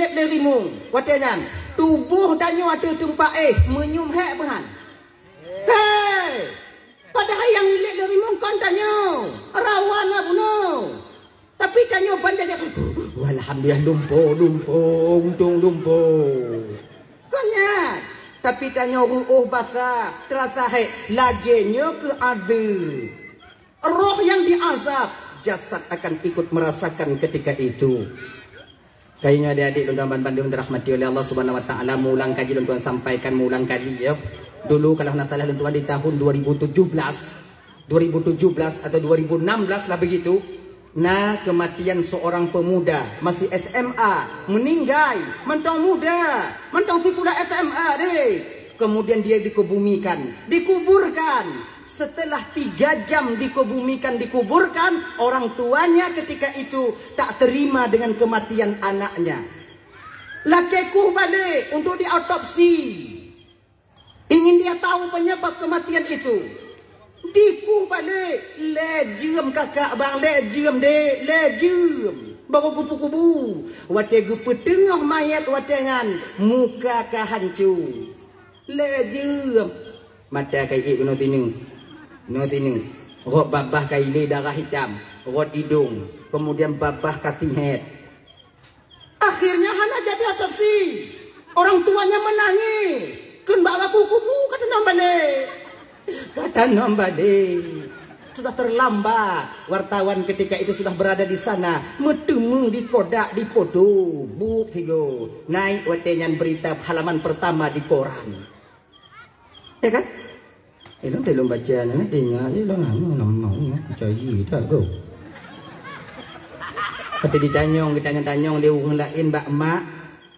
lep le rimung watenya tubuh danyo ada tumpak menyum hek bahan hei padahal yang lep le rimung kon danyo rawan lah buno tapi danyo banjir alhamdulillah untung konya tapi danyo ruuh basa terasa hek lagenyo ke ada roh yang diazab jasad akan ikut merasakan ketika itu. Kayaknya adik-adik dan Bandung dirahmati oleh Allah Subhanahu wa taala, mulang kaji dan Tuhan sampaikan mulang kaji ya. Dulu kalau nak salah Tuhan di tahun 2017 atau 2016 lah begitu. Nah, kematian seorang pemuda masih SMA meninggal, mentang muda, mentang pula SMA deh. Kemudian dia dikuburkan. Setelah 3 jam dikuburkan, orang tuanya ketika itu tak terima dengan kematian anaknya. Lakeku balik untuk diautopsi. Ingin dia tahu penyebab kematian itu. Diku balik. Lejem kakak bang, lejem dek, lejem. Bawa kupu-kupu. Wate gupu tengah mayat watengan. Muka ka hancur. Lejem. Mata kai no tinu rot babah kaili darah hitam, rot hidung, kemudian babah cutting head. Akhirnya Hana jadi otopsi. Orang tuanya menangis. Kun bawa kuku kata nombade. Sudah terlambat. Wartawan ketika itu sudah berada di sana, metemu di kodak di foto, buk tigo naik watenyan berita halaman pertama di koran. Ya kan? Elong telung baca na tinggal elong ngomong percaya tak go. Kata ditanyong dia ngelain mbak mak.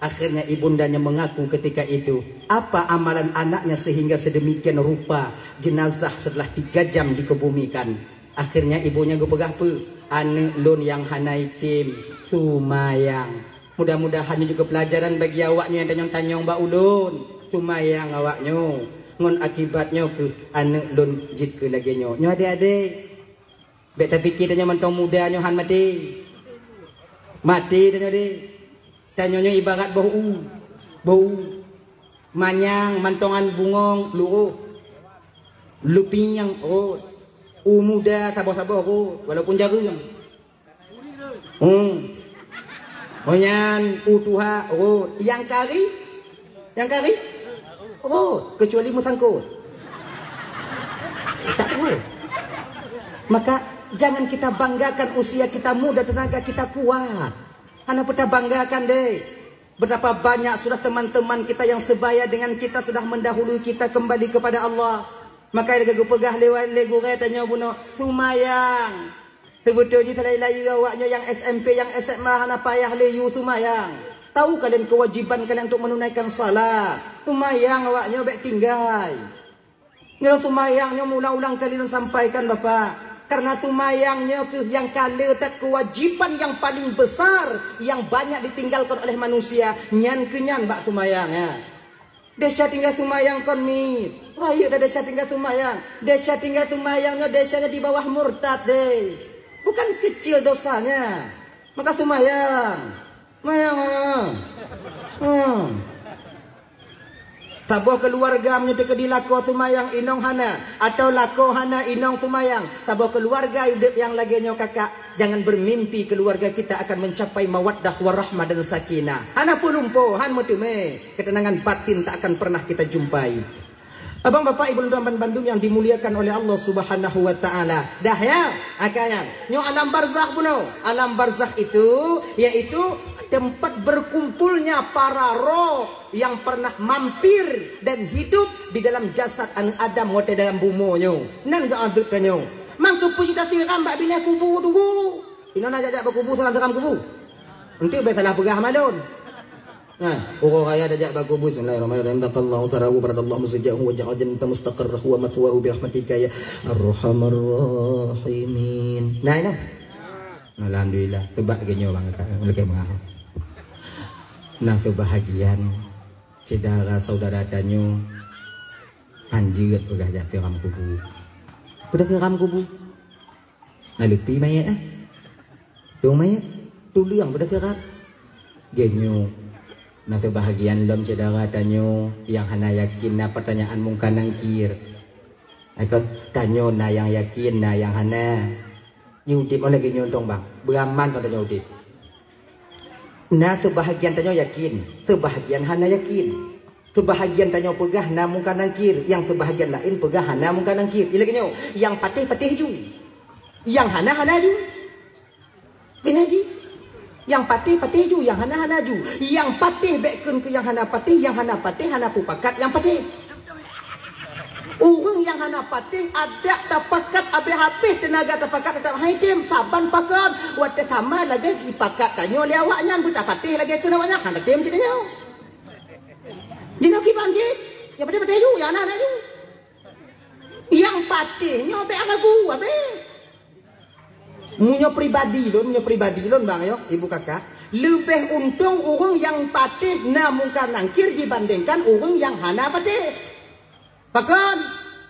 Akhirnya ibundanya mengaku ketika itu apa amalan anaknya sehingga sedemikian rupa jenazah setelah 3 jam dikebumikan. Akhirnya ibunya gepegah pe ane lun yang hanai tim sumayang. Mudah-mudahan juga pelajaran bagi awaknya yang tanyong mbak ulun sumayang awaknya. Ngon akibatnya ke anak lon jit ke lagi nyo adik-adik bet tapi kita nyo mentong muda nyo han mati danyo de tanyo nyo ibarat bau manyang mantongan bungong lupinyang muda sabar-sabar walaupun jagung monyan utuha yang kari kecuali musangkut. Tak boleh. Maka jangan kita banggakan usia kita muda, tenaga kita kuat. Anak kita banggakan deh. Betapa banyak sudah teman-teman kita yang sebaya dengan kita sudah mendahului kita kembali kepada Allah. Maka ada pegah lewat lego tanya buno sumayang. Sebetulnya terlai-lai awaknya yang SMP, yang SMA hana payah leyu sumayang. Tahu kalian kewajiban kalian untuk menunaikan salat. Tumayang awaknya baik tinggal. Nyo tumayangnya ulang-ulang kali sampaikan Bapak. Karena tumayangnya yang kala tak kewajiban yang paling besar yang banyak ditinggalkan oleh manusia. Nyan kenyan bak tumayang ya. Desa tinggal tumayang kon mit. Ayo dah desa tinggal tumayang. Desa tinggal tumayangnya desanya di bawah murtad deh. Bukan kecil dosanya. Maka tumayang. Mayang. Tabuh keluarga menyedek di lako tumayang inong hana atau lako hana inong tumayang. Tabuh keluarga hidup yang lagi nyo kakak. Jangan bermimpi keluarga kita akan mencapai mawaddah warahmah dan sakinah. Hana pulumpo, han mutume. Ketenangan batin tak akan pernah kita jumpai. Abang bapak ibu dan Bandung yang dimuliakan oleh Allah Subhanahu wa taala. Dah ya, akayan. Nyo alam barzakh buno. Alam barzakh itu yaitu tempat berkumpulnya para roh yang pernah mampir dan hidup di dalam jasad anak Adam wate dalam bumonyo. Nan ga adut kanyo. Mangke pusida tiram bak bina kubu tunggu. Ino nak jajak berkubu salam teram kubu. Nanti be salah pegah malon. Nah, orang kaya dajak berkubu bismillahirrahmanirrahim. Taqallahu tarahu baradallahu musajjahu wa ja'al jannata mustaqarrahu wa mathwahu bi rahmatika ya arhamar rahimin. Nah. Alhamdulillah, tebak genyo bang kata. Lagi mengah. Nah kebahagiaan saudara danyo anjir udah jatuh ram kubu. Udah ke ram kubu. Nah lupi mayat Dong mayat. Tulu yang udah ke ram. Genyo Nah sebahagian lom saudara tanyo yang hana yakin na pertanyaan mungkin nangkir. Aku tanyo na yang yakin na yang hana. Yudip oleh lagi nyontong bang. Beraman kau tanyo udip. Nah sebahagian tanyo yakin, sebahagian hana yakin. Sebahagian tanyo pegah na mungkin nangkir, yang sebahagian lain pegah hana mungkin nangkir. Ila kenyo, yang patih ju. Yang hana ju. Kena ji. Yang patih ju, yang hana ju. Yang patih bekun ke yang hana patih hana pupakat yang patih. Orang yang hana patih ada tapakat abe habis tenaga tapakat tak haitim saban pakan wate sama lagi ipakat tanyo le awaknya buta patih lagi kena banyak hana tim citanya. Jino ki banjit. Yang patih ju, yang hana ju. Yang patihnya abe agagu abe. Munyo pribadi lon bang yo ibu kakak lebih untung orang yang patih na mungkar nangkir dibandingkan orang yang hana patih. Bahkan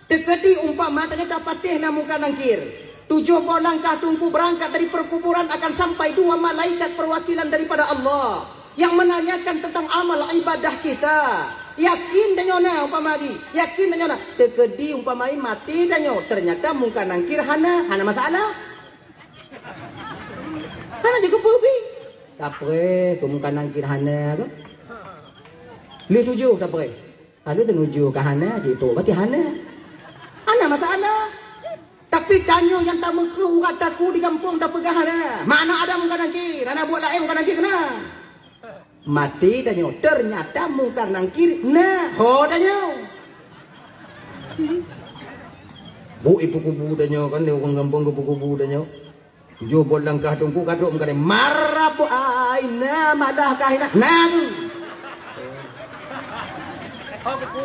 dekati umpama tanya tak patih na mungkar nangkir 70 langkah tungku berangkat dari perkuburan akan sampai 2 malaikat perwakilan daripada Allah yang menanyakan tentang amal ibadah kita. Yakin tanyo na umpama di yakin tanyo na dekati umpama mati tanyo ternyata mungkar nangkir hana masalah. Hana je kepubi. Tapre, kumukan nangkir hana ke? Lu tuju tapre. Kalau tenuju ke hana je tu, berarti hana. Hana masalah. Tapi tanyo yang tak mengkau kataku di kampung tak pegah hana. Mana ada muka nangkir? Hana buat lain muka nangkir kena. Mati tanyo, ternyata muka nangkir. Nah, ho tanyo. Bu ibu kubu tanyo kan, dia orang kampung kubu tanyo. Jubol langkah tungku kaduk mengkane marap aina madah kahina nang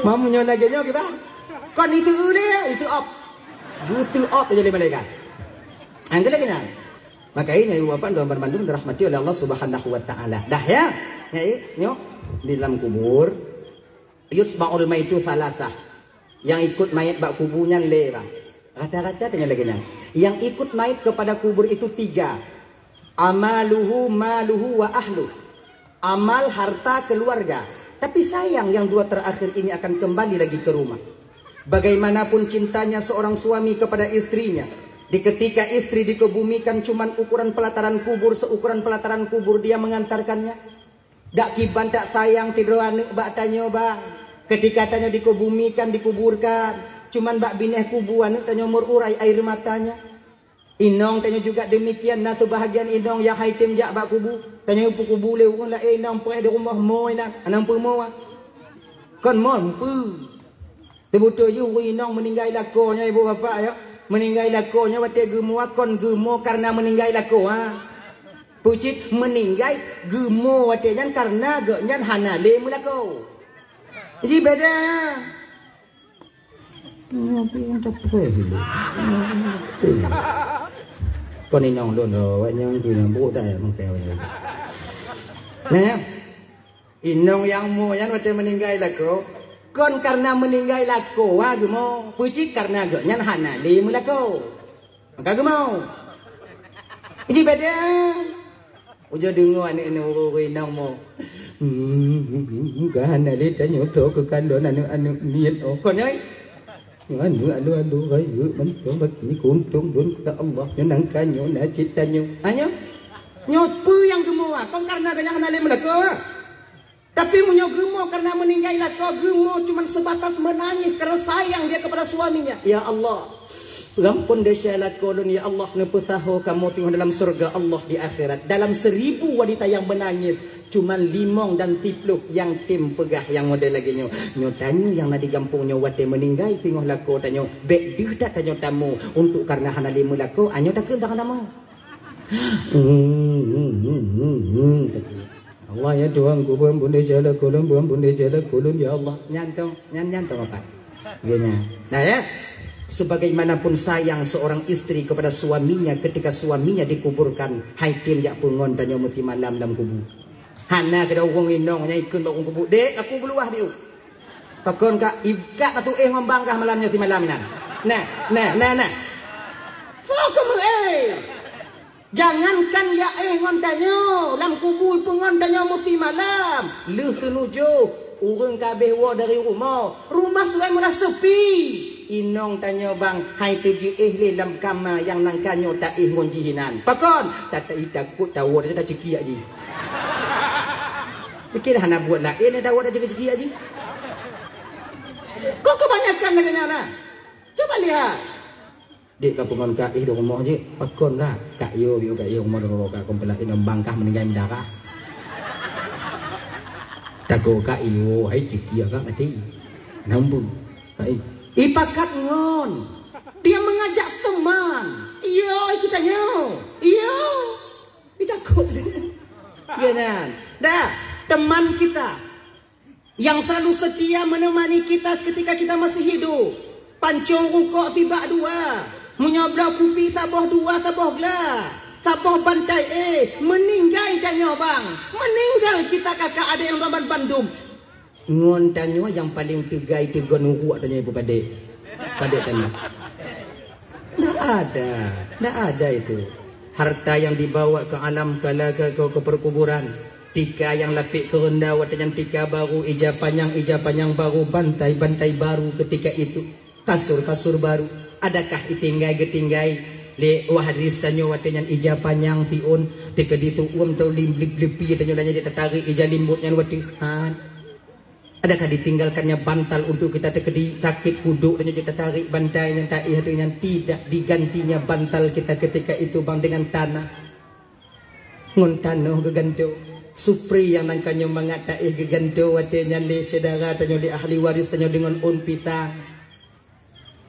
mamunyo lagi nyo gimana kon itu dia itu op butuh op jadi malaikat anggal lagi nang maka ini uapan doa bermandung dirahmati oleh Allah Subhanahu wa taala dah ya nyo di dalam kubur yusba'ul maitu salasah yang ikut mayat bak kuburnya lera rata-rata tanya lagi nang yang ikut mayat kepada kubur itu 3. Amaluhu, maluhu, wa ahlu. Amal, harta, keluarga. Tapi sayang yang 2 terakhir ini akan kembali lagi ke rumah. Bagaimanapun cintanya seorang suami kepada istrinya. Di ketika istri dikebumikan cuman ukuran pelataran kubur, seukuran pelataran kubur dia mengantarkannya. Dak kiban tak sayang tidur anak bak tanyo bang. Ketika tanyo dikebumikan, dikuburkan. Cuman bak bineh kubuan tanyo merurai air matanya. Inong tanyo juga demikian na tu bahagian inong yang haitim jak bak kubu. Tanyo pu kubu le wong la inong pre di rumah moy nak anang pu mo. Kon mon pu. Tebuto yu inong meninggal lakonya ibu bapa ya. Meninggal lakonya wate gemo kon gemo karena meninggal lako ha. Pucit meninggal gemo wate nyan karena ge nyan hana le mulako. Jadi beda. Con đi nhong luôn rồi anh em thì bố đây mang tèo rồi nè inong yang mo yan macam meninggal lako kon karena meninggal lako ha gumo pucit karena go nyan hana li mulako maka gumo ini beda ujo dengo ane inong mo ka hana li tanyo to ke kandon anu niat kon ơi aduh ayo man bagi kuntung dun kata Allah nang kanyo na citanyo hanya nyopu yang gemo kon karena ganya hana le melako tapi munyo gemo karena meninggal lako gemo cuma sebatas menangis karena sayang dia kepada suaminya ya Allah gampun desa lakolun ya Allah neputaho kamu tinggal dalam surga Allah di akhirat dalam 1000 wanita yang menangis cuma 5 dan 10 yang tim pegah yang model lagi nyo tanyo yang nadi gampungnya wate meninggal tinggal lako tanyo bek dia tak tanyo tamu untuk karena hana 5 lako anyo tak kentak nama Allah ya Tuhan ku buan bunda jala kulun ya Allah nyantong apa gini nah ya sebagaimanapun sayang seorang istri kepada suaminya ketika suaminya dikuburkan haitim ya pungon tanyo mesti malam dalam kubur hana kada wong inong nya ikun bak kubur dek aku beluah diu pakon ka ibka atu ngombangkah malamnya ti malam nan nah so kamu Jangankan ya ngon tanyo, lam kubur pun ngon tanyo mesti malam. Leh senuju, urang kabeh wa dari rumah. Rumah sudah mula sepi. Inong tanyo bang, hai teji le lam kama yang nang kanyo tak ngon jihinan. Pakon, tak takut tahu dah ceki aji. Fikir hana buat lain dah dah ceki aji. Kok kebanyakan laganya na? Coba lihat. Dek ka pengon ka di rumah je. Pakon ka. Kak yo rumah kak kompela inam bangkah meninggal darah. Tago ka iyo hai ceki ka mati. Nambu. Hai. Ipakat ngon. Dia mengajak teman. Iyo ikut tanya. Iyo. Takut. Ya kan? Dah, teman kita yang selalu setia menemani kita ketika kita masih hidup. Pancung rukuk tiba dua. Menyabla kupi taboh dua taboh gla. Taboh bantai meninggal tanya bang. Meninggal kita kakak ada yang Raban Bandung. Ngon tanya yang paling tegai tegon uak tanya ibu padek. Padek tanya. Tak ada itu. Harta yang dibawa ke alam kalaga ke perkuburan. Tika yang lapik ke rendah watanya tika baru, ija panjang baru, bantai baru ketika itu. Kasur baru. Adakah itinggai le wahadis tanyo watanya ija panjang fiun tika dituum tau limblip-lipi tanyo nanya dia tertarik ija limbutnya watihan. Adakah ditinggalkannya bantal untuk kita tekedi takik kuduk tanyo dia tertarik bantai yang tak ihatunya tidak digantinya bantal kita ketika itu bang dengan tanah. Ngontano geganto supri yang nangkanyo mangata geganto watanya le saudara tanyo di ahli waris tanyo dengan unpita.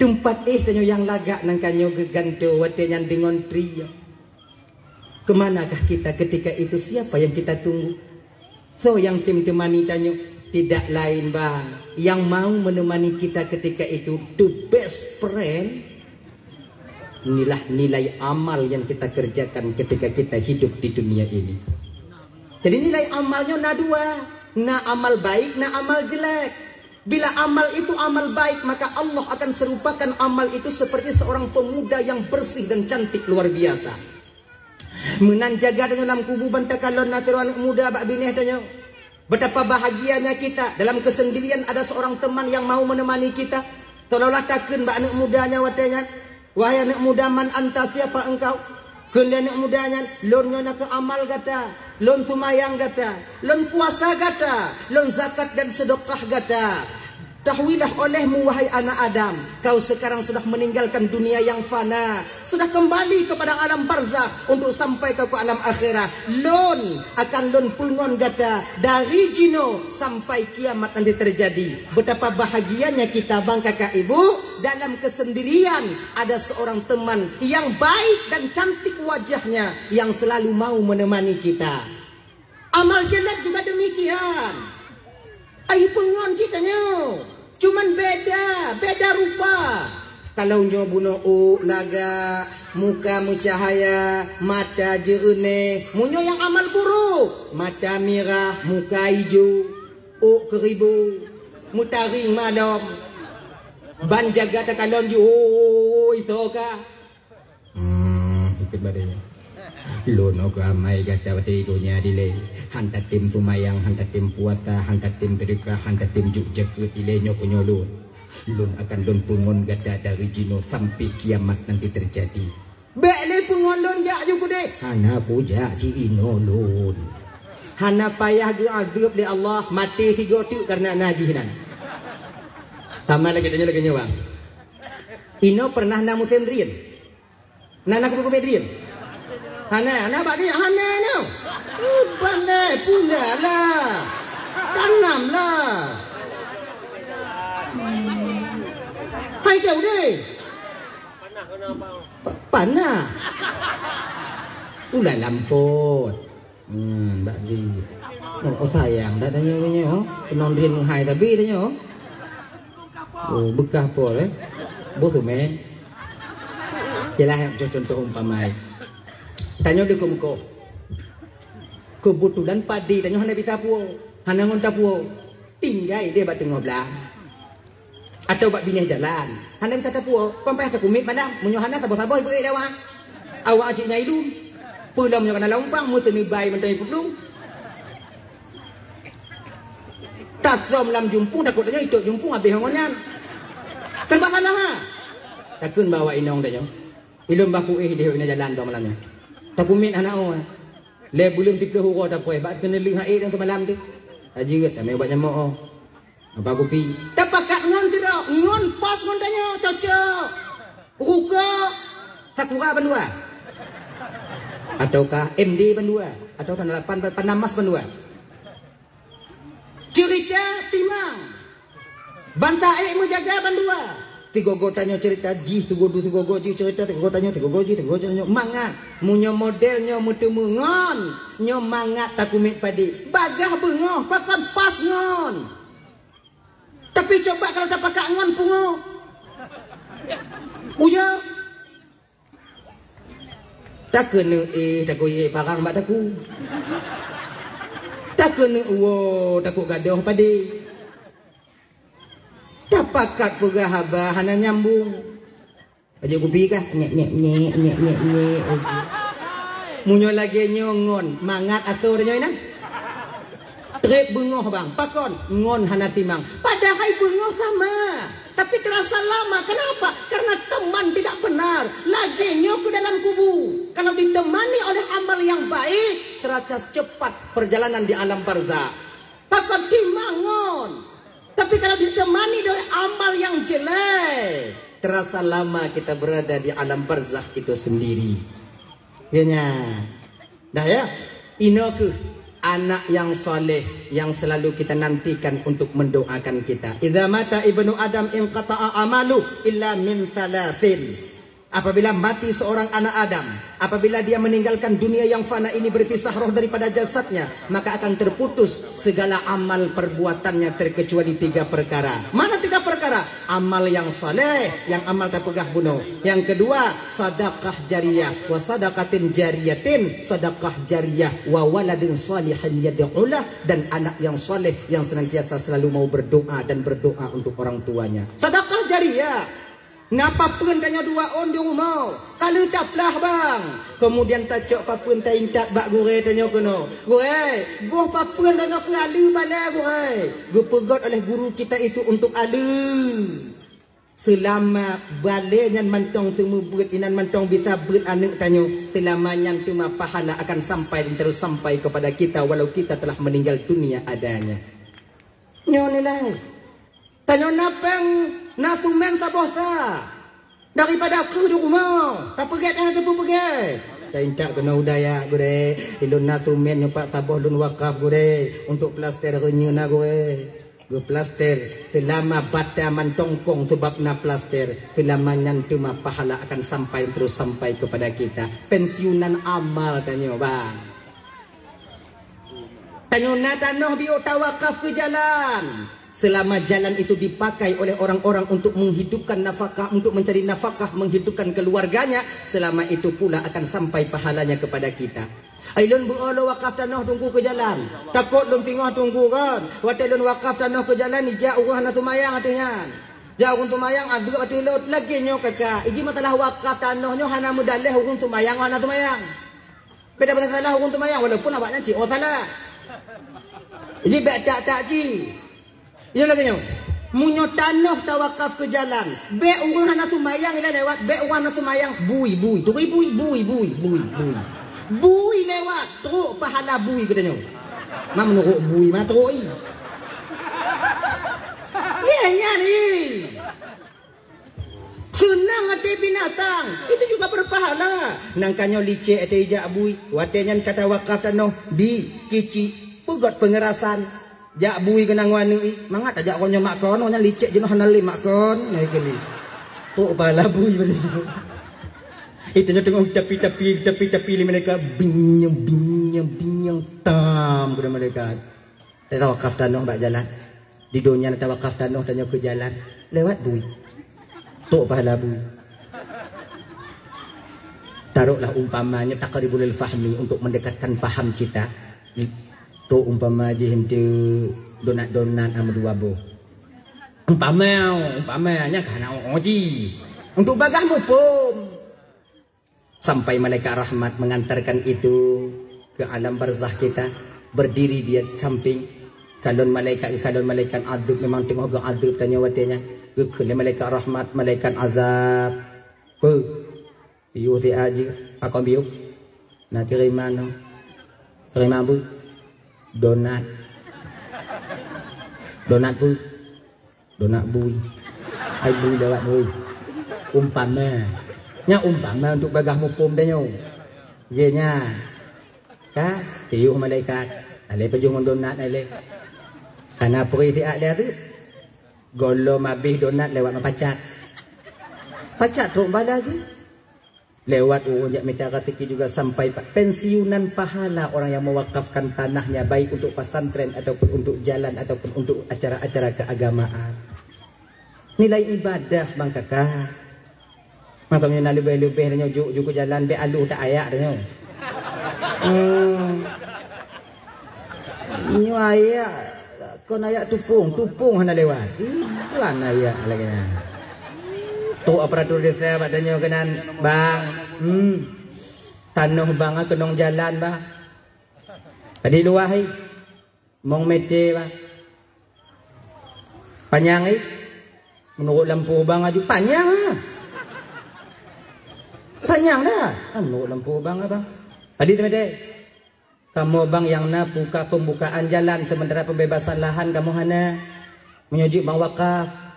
Tempat tanyo yang lagak nangkanyo geganto watenya dengan tria. Kemanakah kita ketika itu? Siapa yang kita tunggu? So yang temani tanyo tidak lain bang, yang mau menemani kita ketika itu, the best friend. Inilah nilai amal yang kita kerjakan ketika kita hidup di dunia ini. Jadi nilai amalnya na dua, na amal baik, na amal jelek. Bila amal itu amal baik, maka Allah akan serupakan amal itu seperti seorang pemuda yang bersih dan cantik luar biasa. Menanjaga dalam kubu bantakalon natural muda bak bineh tanya. Betapa bahagianya kita dalam kesendirian ada seorang teman yang mau menemani kita. Tolonglah takun bak anak mudanya watanya. Wahai anak muda, man anta, siapa engkau? Kalian anak mudanya, lon nyona ke amal gata, lon tumayang gata, lon puasa gata, lon zakat dan sedekah gata. Tahuilah olehmu wahai anak Adam, kau sekarang sudah meninggalkan dunia yang fana, sudah kembali kepada alam barzakh untuk sampai ke alam akhirat. Lon akan lon pulngon gata dari jino sampai kiamat nanti terjadi. Betapa bahagianya kita bang kakak ibu, dalam kesendirian ada seorang teman yang baik dan cantik wajahnya yang selalu mau menemani kita. Amal jelek juga demikian. Ayo pengon ceritanya. Cuman beda rupa. Kalau nyo buno laga, muka mencahaya, mata jernih, munyo yang amal buruk, mata merah, muka hijau, keribu, mutaring malam. Ban jaga takalon ju isoka. Ikut badanya. Lono kamai kata wati dunia dile. Hantar tim sumayang, hantar tim puasa, hantar tim terika, hantar tim jukjek dile nyok nyolun. Lun akan lun pungon gada dari jino sampai kiamat nanti terjadi. Bekle pungon lun jak juga deh. Hana puja ci ino lun. Hana payah ge azab di Allah mati tiga tu karena najihinan. Sama lagi tanya lagi nyawa. Ino pernah namu sendirian. Nana kubu medrian. Hana bak dia hana no. Pandai pula lah. Tanam lah. Hai jauh deh. Panah. Ulah lampot. Bak di. Oh sayang dah tanya oh. Penondrian menghai tapi tanya oh. Oh bekah apa eh? Bosu men. Jelah contoh umpamai. Tanya dia kumko. Kebetulan padi tanya hana bisa puo. Hana ngonta puo. Tinggai dia bat tengok belah. Atau bak bineh jalan. Hana bisa tapuo. Kompai tak kumit madam. Munyo hana tabo-tabo ibu dewa. Awak ajik nyai dum. Pulang punya kena lompang, mutu ni bayi mentang pelung. Tak som lam jumpung, takut tanya itu jumpung habis hongonyan. Serba tanah ha. Takun bawa inong tanya. Ilum baku dia ina jalan tu malamnya. Takumit anak orang. Le belum tipu huru dah poy. Bak kena lih air yang tu malam tu. Ajirat tak mai buat nyamuk oh. Apa kopi? Dapat kat ngon tu dak. Ngon pas ngon tanya cocok. Ruka Sakura Bandua. Ataukah MD Bandua atau Tanah Lapan Panamas Bandua. Cerita Timang. Bantai menjaga Bandua. Tigogo tanya cerita ji tigogo ji cerita tigogo tanya mangat munyo modelnya mutu mengon nyo mangat takumit padi bagah bengoh pakan pas ngon tapi coba kalau tak pakai ngon pungo uya tak kena tak koye parang bak taku tak kena takut gadoh padi pakat pegah haba hana nyambung aja kupi kah nyek munyo lagi nyongon mangat atau dah nyoinan trip bengoh bang pakon ngon hana timang padahal bengoh sama tapi terasa lama kenapa karena teman tidak benar lagi nyo ke dalam kubu kalau ditemani oleh amal yang baik terasa cepat perjalanan di alam barzakh pakon timangon. Tapi kalau ditemani oleh amal yang jelek, terasa lama kita berada di alam barzakh itu sendiri. Ya, dah ya. Inoku anak yang soleh yang selalu kita nantikan untuk mendoakan kita. Idza mata ibnu Adam inqata'a amalu illa min thalathin. Apabila mati seorang anak Adam, apabila dia meninggalkan dunia yang fana ini berpisah roh daripada jasadnya, maka akan terputus segala amal perbuatannya terkecuali 3 perkara. Mana 3 perkara? Amal yang saleh, yang amal tak pegah bunuh. Yang kedua, sedekah jariyah, wa sadaqatin jariyatin, sedekah jariyah, wa waladin salihin yad'ulah, dan anak yang saleh yang senantiasa selalu mau berdoa dan berdoa untuk orang tuanya. Sedekah jariyah. Napa pun tanya 2 on di rumah. Kalau tak pelah bang. Kemudian tak cok papun tak intak bak gure tanya kono. Gure, goh papun dan nak lalu bala gure. Gue pegot oleh guru kita itu untuk alu. Selama balenya mantong semua berat inan mantong bisa berat anak tanya. Selamanya tu mah pahala akan sampai dan terus sampai kepada kita walau kita telah meninggal dunia adanya. Nyonilah. Tanya napang nasumen sabosa daripada aku di rumah tak pergi kan tu pergi tak intak kena udaya gure ilun nasumen nyopak saboh lun wakaf gure untuk plaster renyuna gure gue plaster selama bata mantongkong sebab na plaster selama nyantu mah pahala akan sampai terus sampai kepada kita pensiunan amal tanya bang tanya na tanah bio tawakaf ke jalan. Selama jalan itu dipakai oleh orang-orang untuk menghidupkan nafkah, untuk mencari nafkah, menghidupkan keluarganya, selama itu pula akan sampai pahalanya kepada kita. Ailun buolo wakaf tanah tunggu ke jalan. Takut lun tengah tunggu kan. Watai lun wakaf tanah ke jalan ija urah na tumayang artinya. Jauh tumayang adu atilot lagi nyo kakak. Iji masalah wakaf tanah nyo hana mudaleh urung tumayang hana tumayang. Beda beda salah urung tumayang walaupun abaknya cik oh salah. Iji bek tak ci. Ini lagi nyo, munyo tanah tawakaf ke jalan. Be urang hana tumayang ila lewat. Be urang hana tumayang bui. Bui lewat. Teruk pahala bui katanya. Mak menurut bui mah teruk ni. Ya ni. Senang hati binatang. Itu juga berpahala. Nangkanyo licik ate ijak bui. Watenya kata wakaf tanah di kici. Pegot pengerasan. Jak bui kena ngwani mangat ajak konyo mak kono nya licik jenuh hanali mak kon naik kali tu pala bui begitu itu nya tengok tapi mereka binyang tam kepada mereka tawakaf tanah bak jalan di dunia tawakaf tanah tanya ke jalan lewat bui tu pala bui taruhlah umpamanya taqribul fahmi untuk mendekatkan paham kita tu umpama je hente donat ama dua bo umpamanya kana oji untuk bagah mupum Sampai malaikat rahmat mengantarkan itu ke alam barzah kita. Berdiri dia samping. Kalau malaikat adab memang tengok ke adab tanya watenya. Kekele malaikat rahmat, malaikat azab. Biu ti aja. Apa biu? Nak kirim mana? Kirim apa? Donat. Donat bu. Donat bui. Ai bui lewat bui. Umpama. Nya umpama untuk bagah mupum dah nyo. Ye nya. Ka, biu malaikat. Ale pejung donat ale. Karena peri tiak dia tu. Golom habis donat lewat pacat. Pacat tu bala je. Lewat ujak minta rezeki juga sampai pensiunan pahala orang yang mewakafkan tanahnya baik untuk pesantren ataupun untuk jalan ataupun untuk acara-acara keagamaan. Nilai ibadah bang kakak. Maka punya lebih-lebih dia juk jalan be aluh tak ayak dia. Nyu ayak kon ayak tupung hana lewat. Iban ayak lagi. Tu operator desa badannya kenan bang. Tanah bang kenong jalan bang. Tadi luah hai. Mong mete bang. Panjang hai. Menurut lampu bang aju panjang ah. Panjang dah. Menurut lampu bang abang. Tadi temede. Kamu bang yang nak buka pembukaan jalan sementara pembebasan lahan kamu hana menyujuk bang wakaf.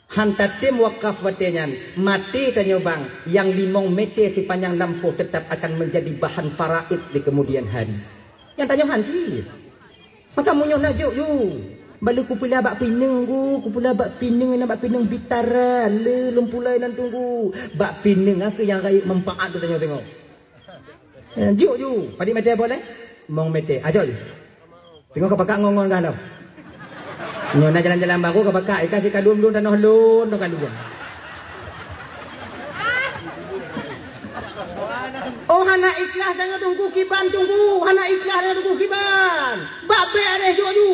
Hantar tim wakaf watenya mati tanya bang yang 5 meter di panjang lampu tetap akan menjadi bahan faraid di kemudian hari. Yang tanya hanci. Maka munyo nak juk you. Balu kupula bak pineng kupula bak pineng nak bak pineng bitara le lempulai nan tunggu. Bak pineng aku yang kaya manfaat tu tanya tengok. Juk you. Padi meter boleh? Mong meter. Ajol. Tengok kapakak ngongon kan tau. Nyonya jalan-jalan baru ke bakak ikan si kadum tanah lun kan dua. Oh hana ikhlas jangan tunggu kiban tunggu. Hana ikhlas jangan tunggu kiban. Babe ada joju.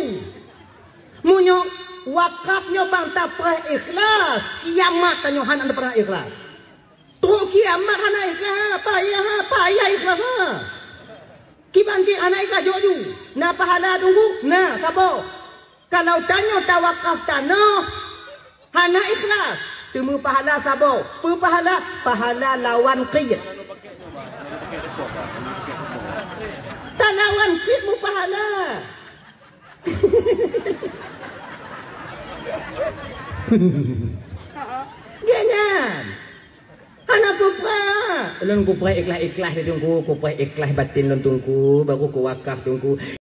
Munyo wakafnya bang tak pernah ikhlas. Kiamat tanyo hana tak pernah ikhlas. Tu kiamat hana ikhlas. Payah ikhlas ha. Kiban cik hana ikhlas joju. Na pahala tunggu. Na sabo. Kalau tanya tawakaf tanah, hana ikhlas. Temu pahala sabo. Pahala lawan qiyat. Tak lawan qiyat mu pahala. Ganyan. Hana pupa. Lun kuprai ikhlas dia tunggu. Kuprai ikhlas batin lun tunggu. Baru ku wakaf tunggu.